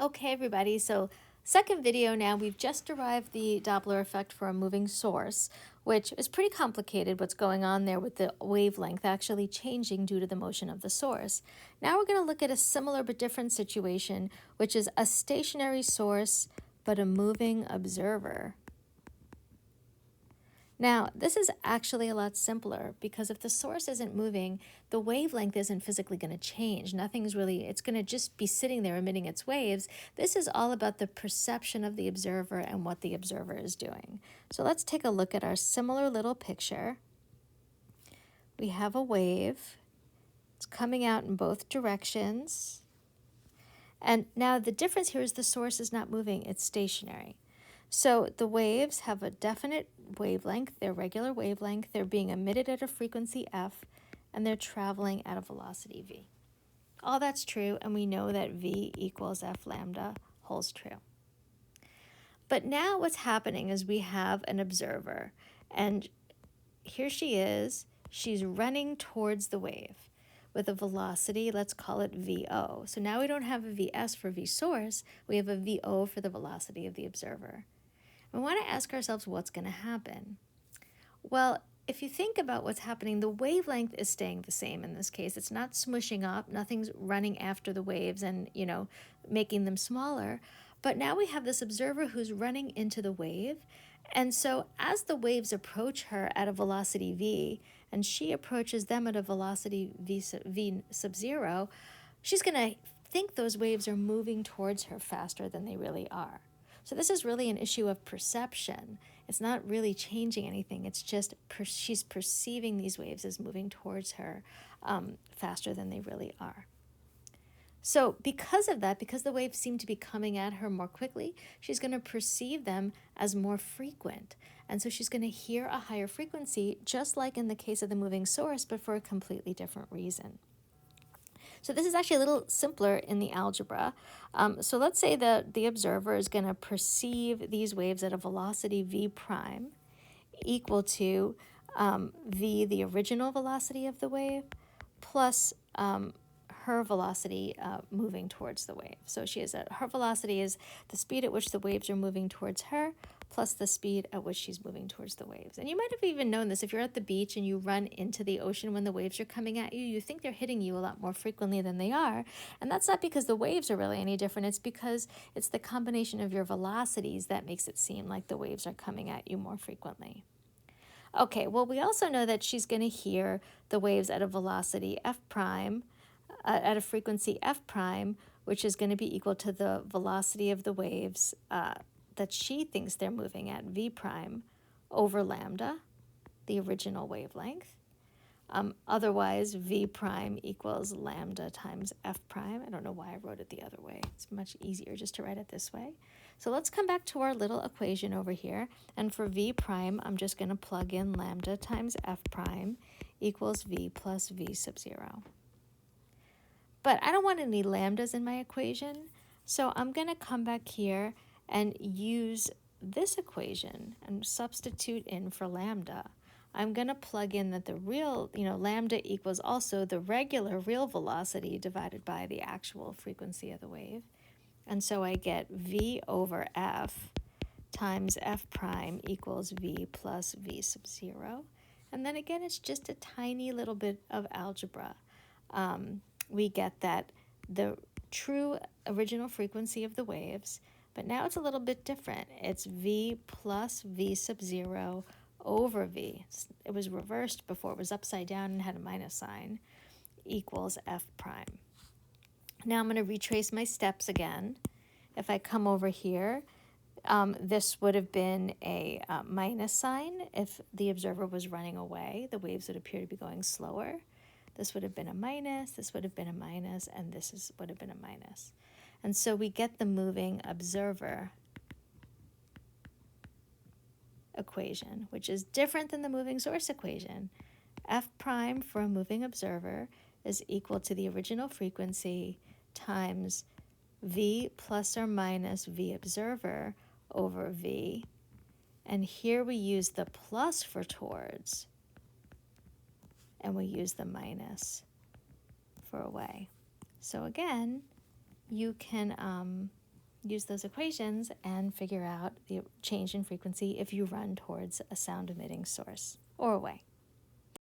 Okay, everybody, so second video now, we've just derived the Doppler effect for a moving source, which is pretty complicated what's going on there with the wavelength actually changing due to the motion of the source. Now we're going to look at a similar but different situation, which is a stationary source but a moving observer. Now, this is actually a lot simpler because if the source isn't moving, the wavelength isn't physically going to change. Nothing's really, it's going to just be sitting there emitting its waves. This is all about the perception of the observer and what the observer is doing. So let's take a look at our similar little picture. We have a wave. It's coming out in both directions. And now the difference here is the source is not moving, it's stationary. So the waves have a definite wavelength, their regular wavelength, they're being emitted at a frequency f, and they're traveling at a velocity v. All that's true, and we know that v equals f lambda holds true. But now what's happening is we have an observer, and here she is, she's running towards the wave with a velocity, let's call it VO. So now we don't have a VS for V source, we have a VO for the velocity of the observer. We want to ask ourselves what's going to happen. Well, if you think about what's happening, the wavelength is staying the same in this case. It's not smushing up, nothing's running after the waves and, making them smaller. But now we have this observer who's running into the wave. And so as the waves approach her at a velocity v, and she approaches them at a velocity v sub 0, she's going to think those waves are moving towards her faster than they really are. So this is really an issue of perception. It's not really changing anything. It's just she's perceiving these waves as moving towards her faster than they really are. So because of that, because the waves seem to be coming at her more quickly, she's going to perceive them as more frequent. And so she's going to hear a higher frequency, just like in the case of the moving source, but for a completely different reason. So this is actually a little simpler in the algebra. So let's say that the observer is going to perceive these waves at a velocity v prime equal to v, the original velocity of the wave, plus her velocity moving towards the wave. So her velocity is the speed at which the waves are moving towards her, plus the speed at which she's moving towards the waves. And you might have even known this. If you're at the beach and you run into the ocean when the waves are coming at you, you think they're hitting you a lot more frequently than they are. And that's not because the waves are really any different. It's because it's the combination of your velocities that makes it seem like the waves are coming at you more frequently. Okay, well, we also know that she's going to hear the waves at a velocity f prime, at a frequency f prime, which is going to be equal to the velocity of the waves that she thinks they're moving at, v prime, over lambda, the original wavelength. Otherwise, v prime equals lambda times f prime. I don't know why I wrote it the other way. It's much easier just to write it this way. So let's come back to our little equation over here. And for v prime, I'm just going to plug in lambda times f prime equals v plus v sub 0. But I don't want any lambdas in my equation, so I'm going to come back here and use this equation and substitute in for lambda. I'm going to plug in that the real, lambda equals also the regular real velocity divided by the actual frequency of the wave. And so I get v over f times f prime equals v plus v sub 0. And then again, it's just a tiny little bit of algebra. We get that the true original frequency of the waves, but now it's a little bit different. It's v plus v sub 0 over v. It was reversed before. It was upside down and had a minus sign, equals f prime. Now I'm going to retrace my steps again. If I come over here, this would have been a minus sign. If the observer was running away, the waves would appear to be going slower. This would have been a minus, this would have been a minus, and would have been a minus. And so we get the moving observer equation, which is different than the moving source equation. F prime for a moving observer is equal to the original frequency times v plus or minus v observer over v. And here we use the plus for towards, and we use the minus for away. So again, you can use those equations and figure out the change in frequency if you run towards a sound emitting source or away.